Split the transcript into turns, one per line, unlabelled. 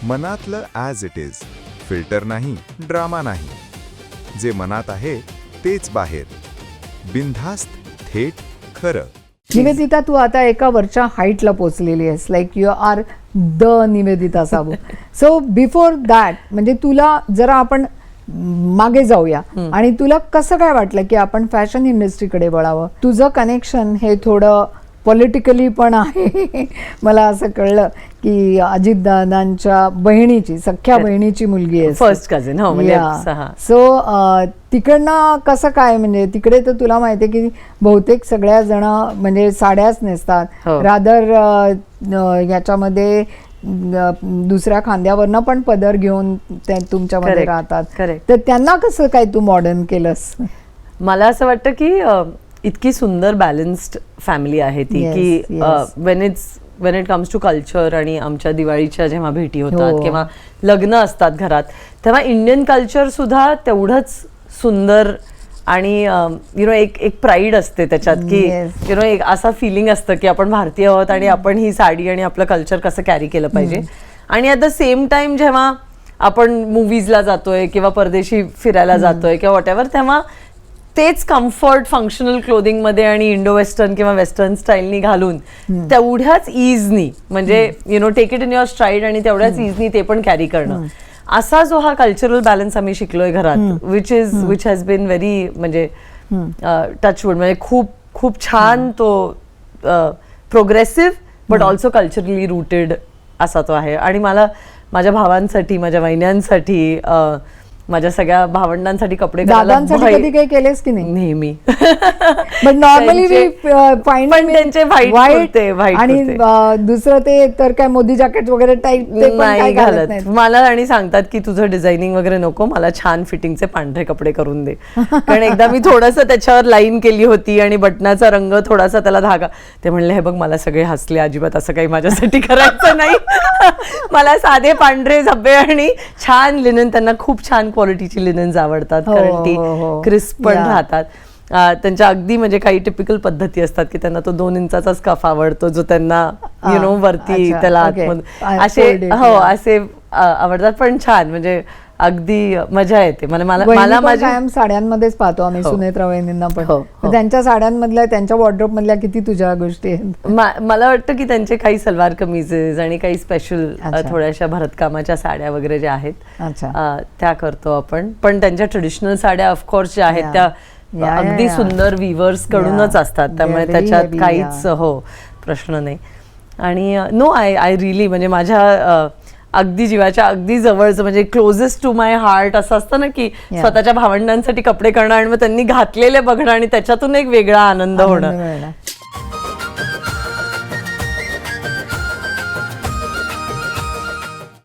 मनातलं as it is, filter नाही, drama नाही. जे मनात आहे तेच बाहेर, बिनधास्त, थेट, खरं.
निवेदिता, तू आता एका वरच्या हाईटला पोचलेली आहेस. Like you are the Nivedita Sabu. So before that, म्हणजे तुला जरा आपण मागे जाऊया आणि तुला कसं काय वाटलं की आपण फॅशन इंडस्ट्रीकडे वळावं? तुझं कनेक्शन हे थोडं पॉलिटिकली पण आहे. मला असं कळलं की अजितदादांच्या बहिणीची, सख्या बहिणीची मुलगी आहे,
फर्स्ट कझिन. हो, म्हणजे
सो तिकडनं कसं काय, म्हणजे तिकडे तर तुला माहिती आहे की बहुतेक सगळ्या जण म्हणजे साड्याच नेसतात. रादर याच्यामध्ये दुसऱ्या खांद्यावरनं पण पदर घेऊन तुमच्यामध्ये राहतात. तर त्यांना कसं काय तू मॉडर्न केलंस?
मला असं वाटतं की इतकी सुंदर बॅलन्स्ड फॅमिली आहे ती, की when it comes to culture आणि आमच्या दिवाळीच्या जेव्हा भेटी होतात किंवा लग्न असतात घरात, तेव्हा इंडियन कल्चर सुद्धा तेवढंच सुंदर आणि एक प्राईड असते त्याच्यात, की एक असा फिलिंग असतं की आपण भारतीय आहोत आणि आपण ही साडी आणि आपलं कल्चर कसं कॅरी केलं पाहिजे. आणि ॲट द सेम टाइम जेव्हा आपण मूवीजला जातोय किंवा परदेशी फिरायला जातोय किंवा वॉटेवर, तेव्हा तेच कम्फर्ट फंक्शनल क्लोदिंग मध्ये आणि इंडो वेस्टर्न किंवा वेस्टर्न स्टाईलनी घालून तेवढ्याच इजनी, म्हणजे take it in your stride आणि तेवढ्याच इजनी ते पण कॅरी करणं, असा जो हा कल्चरल बॅलन्स आम्ही शिकलोय घरात, विच हॅज बीन व्हेरी म्हणजे टचवूड, म्हणजे खूप खूप छान तो progressive but also culturally rooted असा तो आहे. आणि मला माझ्या भावांसाठी, माझ्या वहिन्यांसाठी, माझ्या सगळ्या भावंडांसाठी कपडे
दादांसाठी कधी काही केलेस की नाही?
नेहमी.
बट नॉर्मली
त्यांचे व्हाईट
आणि दुसरं ते तर काय मोदी जॅकेट वगैरे टाईप
नाही घालत मला, आणि सांगतात की तुझं डिझायनिंग वगैरे नको, मला छान फिटिंगचे पांढरे कपडे करून दे. कारण एकदा मी थोडंसं त्याच्यावर लाईन केली होती आणि बटनाचा रंग थोडासा त्याला धागा, ते म्हणले हे बघ मला सगळे हसले, अजिबात असं काही माझ्यासाठी करायचं नाही. मला साधे पांढरे झब्बे आणि छान लिनन, त्यांना खूप छान क्वालिटीची लिनन्स आवडतात, कारण ती क्रिस्प पण राहतात. त्यांच्या अगदी म्हणजे काही टिपिकल पद्धती असतात की त्यांना तो 2 इंचाचा स्कर्फ आवडतो, जो त्यांना वरती त्याला आतमध्ये असे आवडतात. पण छान, म्हणजे अगदी मजा येते. मला
माझ्या साड्यांमध्येच पाहतो आम्ही सुनेत्रा वहिनींना पण. त्यांच्या साड्यांमधल्या, त्यांच्या वॉर्डरोब मधल्या किती तुझ्या गोष्टी आहेत?
मला वाटतं की त्यांचे काही सलवार कमीजेस आणि काही स्पेशल थोड्याशा भरतकामाच्या साड्या वगैरे ज्या आहेत त्या करतो आपण. पण त्यांच्या ट्रेडिशनल साड्या ऑफकोर्स ज्या आहेत त्या अगदी सुंदर विवर्स कडूनच असतात, त्यामुळे त्याच्यात काहीच प्रश्न नाही. आणि आय रिली, म्हणजे माझ्या अगदी जीवाच्या अगदी जवळचं, म्हणजे क्लोजेस्ट टू माय हार्ट असं असतं ना की स्वतःच्या भावंडांसाठी कपडे करणं आणि मग त्यांनी घातलेले बघणं आणि त्याच्यातून एक वेगळा आनंद होणं.